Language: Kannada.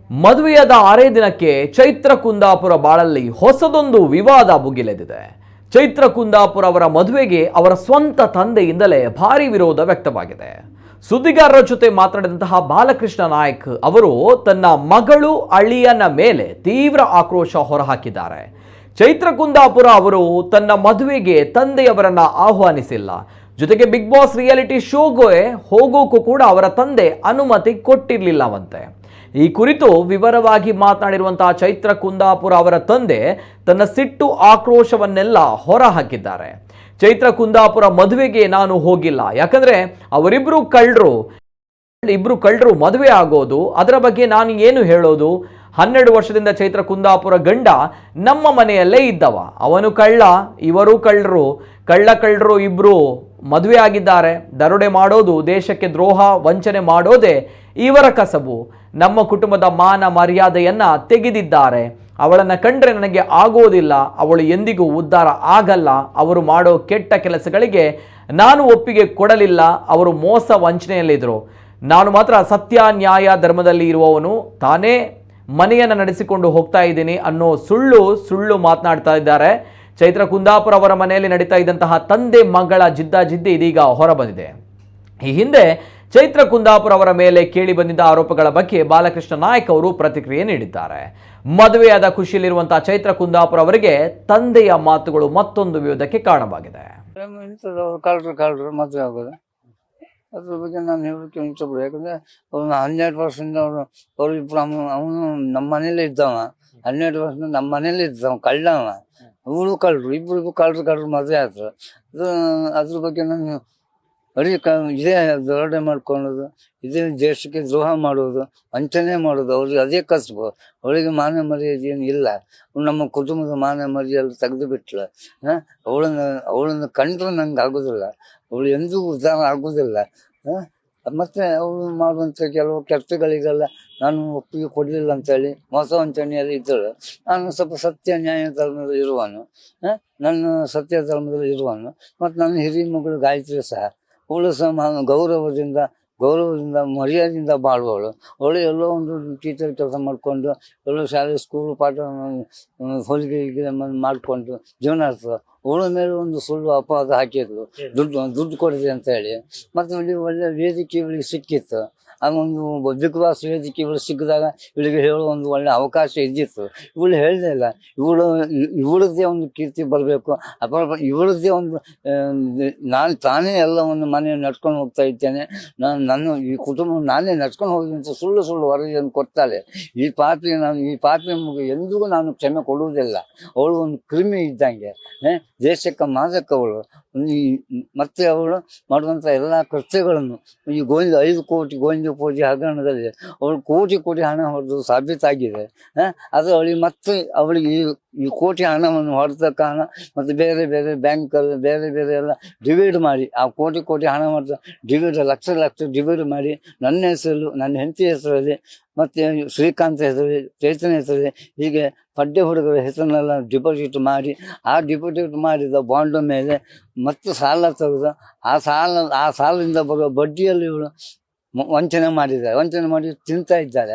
ಮದುವೆಯಾದ 6 ದಿನಕ್ಕೆ ಚೈತ್ರ ಕುಂದಾಪುರ ಬಾಳಲ್ಲಿ ಹೊಸದೊಂದು ವಿವಾದ ಭುಗಿಲೆದಿದೆ. ಚೈತ್ರ ಕುಂದಾಪುರ ಅವರ ಮದುವೆಗೆ ಅವರ ಸ್ವಂತ ತಂದೆಯಿಂದಲೇ ಭಾರಿ ವಿರೋಧ ವ್ಯಕ್ತವಾಗಿದೆ. ಸುದ್ದಿಗಾರರ ಜೊತೆ ಮಾತನಾಡಿದಂತಹ ಬಾಲಕೃಷ್ಣ ನಾಯಕ್ ಅವರು ತನ್ನ ಮಗಳು ಅಳಿಯನ ಮೇಲೆ ತೀವ್ರ ಆಕ್ರೋಶ ಹೊರಹಾಕಿದ್ದಾರೆ. ಚೈತ್ರ ಕುಂದಾಪುರ ಅವರು ತನ್ನ ಮದುವೆಗೆ ತಂದೆಯವರನ್ನ ಆಹ್ವಾನಿಸಿಲ್ಲ. ಜೊತೆಗೆ ಬಿಗ್ ಬಾಸ್ ರಿಯಾಲಿಟಿ ಶೋಗೆ ಹೋಗೋಕ್ಕೂ ಕೂಡ ಅವರ ತಂದೆ ಅನುಮತಿ ಕೊಟ್ಟಿರಲಿಲ್ಲವಂತೆ. ಈ ಕುರಿತು ವಿವರವಾಗಿ ಮಾತನಾಡಿರುವಂತಹ ಚೈತ್ರ ಕುಂದಾಪುರ ಅವರ ತಂದೆ ತನ್ನ ಸಿಟ್ಟು ಆಕ್ರೋಶವನ್ನೆಲ್ಲ ಹೊರ ಹಾಕಿದ್ದಾರೆ. ಚೈತ್ರ ಕುಂದಾಪುರ ಮದುವೆಗೆ ನಾನು ಹೋಗಿಲ್ಲ, ಯಾಕಂದ್ರೆ ಅವರಿಬ್ರು ಕಳ್ಳರು ಮದುವೆ ಆಗೋದು, ಅದರ ಬಗ್ಗೆ ನಾನು ಏನು ಹೇಳೋದು? 12 ವರ್ಷದಿಂದ ಚೈತ್ರ ಕುಂದಾಪುರ ಗಂಡ ನಮ್ಮ ಮನೆಯಲ್ಲೇ ಇದ್ದವ, ಅವನು ಕಳ್ಳ, ಇವರು ಕಳ್ಳರು ಇಬ್ರು ಮದುವೆ ಆಗಿದ್ದಾರೆ. ದರೋಡೆ ಮಾಡೋದು, ದೇಶಕ್ಕೆ ದ್ರೋಹ ವಂಚನೆ ಮಾಡೋದೇ ಇವರ ಕಸಬು. ನಮ್ಮ ಕುಟುಂಬದ ಮಾನ ಮರ್ಯಾದೆಯನ್ನ ತೆಗೆದಿದ್ದಾರೆ. ಅವಳನ್ನು ಕಂಡ್ರೆ ನನಗೆ ಆಗೋದಿಲ್ಲ, ಅವಳು ಎಂದಿಗೂ ಉದ್ಧಾರ ಆಗಲ್ಲ. ಅವರು ಮಾಡೋ ಕೆಟ್ಟ ಕೆಲಸಗಳಿಗೆ ನಾನು ಒಪ್ಪಿಗೆ ಕೊಡಲಿಲ್ಲ. ಅವರು ಮೋಸ ವಂಚನೆಯಲ್ಲಿದ್ದರು. ನಾನು ಮಾತ್ರ ಸತ್ಯ ನ್ಯಾಯ ಧರ್ಮದಲ್ಲಿ ಇರುವವನು, ತಾನೇ ಮನೆಯನ್ನು ನಡೆಸಿಕೊಂಡು ಹೋಗ್ತಾ ಇದ್ದೀನಿ ಅನ್ನೋ ಸುಳ್ಳು ಮಾತನಾಡ್ತಾ ಇದ್ದಾರೆ. ಚೈತ್ರ ಕುಂದಾಪುರ ಅವರ ಮನೆಯಲ್ಲಿ ನಡೀತಾ ಇದ್ದಂತಹ ತಂದೆ ಮಗಳ ಜಿದ್ದಾಜಿದ್ದಿ ಇದೀಗ ಹೊರಬಂದಿದೆ. ಈ ಹಿಂದೆ ಚೈತ್ರ ಕುಂದಾಪುರ ಅವರ ಮೇಲೆ ಕೇಳಿ ಬಂದಿದ್ದ ಆರೋಪಗಳ ಬಗ್ಗೆ ಬಾಲಕೃಷ್ಣ ನಾಯಕ್ ಅವರು ಪ್ರತಿಕ್ರಿಯೆ ನೀಡಿದ್ದಾರೆ. ಮದುವೆಯಾದ ಖುಷಿಯಲ್ಲಿರುವಂತಹ ಚೈತ್ರ ಕುಂದಾಪುರ ಅವರಿಗೆ ತಂದೆಯ ಮಾತುಗಳು ಮತ್ತೊಂದು ವಿವಾದಕ್ಕೆ ಕಾರಣವಾಗಿದೆ. ಕಳ್ಳರು ಮದುವೆ ಆಗೋದು, ಅದ್ರ ಬಗ್ಗೆ ನಾನು ಹೇಳೋಕ್ಕೆ ಇಷ್ಟಪಡ. ಯಾಕಂದ್ರೆ ಅವ್ನು 12 ವರ್ಷದಿಂದ ಅವ್ರು ಇಬ್ರು ಅವನು ನಮ್ಮ ಮನೇಲಿ ಇದ್ದವ. 12 ವರ್ಷದಿಂದ ನಮ್ಮ ಮನೇಲಿ ಇದ್ದವ, ಕಳ್ಳವ. ಇವಳು ಕಳ್ಳರು, ಇಬ್ರಿಗೂ ಕಳ್ಳರು ಮದುವೆ ಆದ್ರು. ಅದ್ರ ಬಗ್ಗೆ ನಾನು ಇದೇ ದರೋಡೆ ಮಾಡ್ಕೊಳ್ಳೋದು, ಇದೇ ದೇಶಕ್ಕೆ ದ್ರೋಹ ಮಾಡೋದು, ವಂಚನೆ ಮಾಡೋದು, ಅವ್ರಿಗೆ ಅದೇ ಕಸಬು. ಅವಳಿಗೆ ಮಾನ ಮರ್ಯಾದೆ ಏನು ಇಲ್ಲ. ನಮ್ಮ ಕುಟುಂಬದ ಮಾನ ಮರ್ಯಾದೆ ತೆಗೆದು ಬಿಟ್ಲ. ಅವಳನ್ನು ಕಂಡ್ರೆ ನಂಗೆ ಆಗೋದಿಲ್ಲ, ಅವಳು ಎಂದೂ ಉದ್ಧಾರ ಆಗೋದಿಲ್ಲ. ಮತ್ತೆ ಅವಳು ಮಾಡುವಂಥ ಕೆಲವು ಕೆಟ್ಟಗಳಿಗೆಲ್ಲ ನಾನು ಒಪ್ಪಿಗೆ ಕೊಡಲಿಲ್ಲ ಅಂತೇಳಿ ಮೋಸ ವಂಚನೆಯಲ್ಲಿ ಇದ್ದಳು. ನಾನು ಸ್ವಲ್ಪ ಸತ್ಯ ನ್ಯಾಯ ಧರ್ಮದಲ್ಲಿ ಇರುವನು, ನನ್ನ ಸತ್ಯ ಧರ್ಮದಲ್ಲಿ ಇರುವನು. ಮತ್ತು ನನ್ನ ಹಿರಿಯ ಮಗಳು ಗಾಯತ್ರಿ ಸಹ, ಅವಳು ಸಹ ಗೌರವದಿಂದ ಮರ್ಯಾದೆಯಿಂದ ಬಾಳುವವಳು. ಅವಳು ಎಲ್ಲೋ ಒಂದು ಟೀಚರ್ ಕೆಲಸ ಮಾಡಿಕೊಂಡು, ಎಲ್ಲೋ ಶಾಲೆ ಸ್ಕೂಲು ಪಾಠ ಹೊಲಿಗೆ ಮಾಡಿಕೊಂಡು ಜೀವನ ಆಗ್ತದೆ. ಅವಳ ಮೇಲೆ ಒಂದು ಸುಳ್ಳು ಅಪವಾದ ಹಾಕಿದ್ರು, ದುಡ್ಡು ಕೊಡಿದೆ ಅಂತ ಹೇಳಿ. ಮತ್ತು ಒಳ್ಳೆ ವೇದಿಕೆ ಇವಳಿಗೆ ಸಿಕ್ಕಿತ್ತು. ಅದೊಂದು ಬಿಗ್ ಬಾಸ್ ವೇದಿಕೆ ಇವಳು ಸಿಕ್ಕಿದಾಗ ಇವಳಿಗೆ ಹೇಳೋ ಒಂದು ಒಳ್ಳೆ ಅವಕಾಶ ಇದ್ದಿತ್ತು. ಇವಳು ಹೇಳಲೇ ಇಲ್ಲ. ಇವಳದ್ದೇ ಒಂದು ಕೀರ್ತಿ ಬರಬೇಕು, ಇವಳದ್ದೇ ಒಂದು ತಾನೇ ಎಲ್ಲವನ್ನು ಮನೆಯನ್ನು ನಡ್ಕೊಂಡು ಹೋಗ್ತಾ ಇದ್ದೇನೆ, ನನ್ನ ಈ ಕುಟುಂಬ ನಾನೇ ನಡ್ಕೊಂಡು ಹೋಗಿ ಅಂತ ಸುಳ್ಳು ವರದಿಯನ್ನು ಕೊಡ್ತಾಳೆ. ಈ ಪಾಪಿ ಎಂದಿಗೂ ನಾನು ಕ್ಷಮೆ ಕೊಡುವುದಿಲ್ಲ. ಅವಳು ಒಂದು ಕ್ರಿಮಿ ಇದ್ದಂಗೆ, ದೇಶಕ್ಕೆ ಮಾದಕವಳು. ಮತ್ತೆ ಅವಳು ಮಾಡುವಂಥ ಎಲ್ಲ ಕೃತ್ಯಗಳನ್ನು ಈ 5 ಕೋಟಿ ಗೋವಿಂದ ಪೂಜೆ ಹಗರಣದಲ್ಲಿ ಅವಳು ಕೋಟಿ ಹಣ ಹೊಡೆದು ಸಾಬೀತಾಗಿದೆ. ಅದು ಅವಳಿಗೆ ಈ ಕೋಟಿ ಹಣವನ್ನು ಹೊಡೆದ ಕಾರಣ ಮತ್ತು ಬೇರೆ ಬ್ಯಾಂಕಲ್ಲಿ ಬೇರೆ ಎಲ್ಲ ಡಿವೈಡ್ ಮಾಡಿ, ಆ ಕೋಟಿ ಹಣ ಹೊಡೆದ ಡಿವೈಡ್ ಲಕ್ಷ ಡಿವೈಡ್ ಮಾಡಿ ನನ್ನ ಹೆಸರು, ನನ್ನ ಹೆಂಡತಿ ಹೆಸರಲ್ಲಿ, ಮತ್ತು ಶ್ರೀಕಾಂತ್ ಹೆಸರಲ್ಲಿ, ಚೈತನ್ಯ ಹೆಸರಲ್ಲಿ, ಹೀಗೆ ಪಡ್ಡೆ ಹುಡುಗರ ಹೆಸರನ್ನೆಲ್ಲ ಡಿಪಾಸಿಟ್ ಮಾಡಿ, ಆ ಡಿಪಾಸಿಟ್ ಮಾಡಿದ ಬಾಂಡ್ ಮೇಲೆ ಮತ್ತು ಸಾಲ ತೆಗೆದು ಆ ಸಾಲದಿಂದ ಬರುವ ಬಡ್ಡಿಯಲ್ಲಿ ಇವಳು ವಂಚನೆ ಮಾಡಿ ತಿಂತಾ ಇದ್ದಾಳೆ.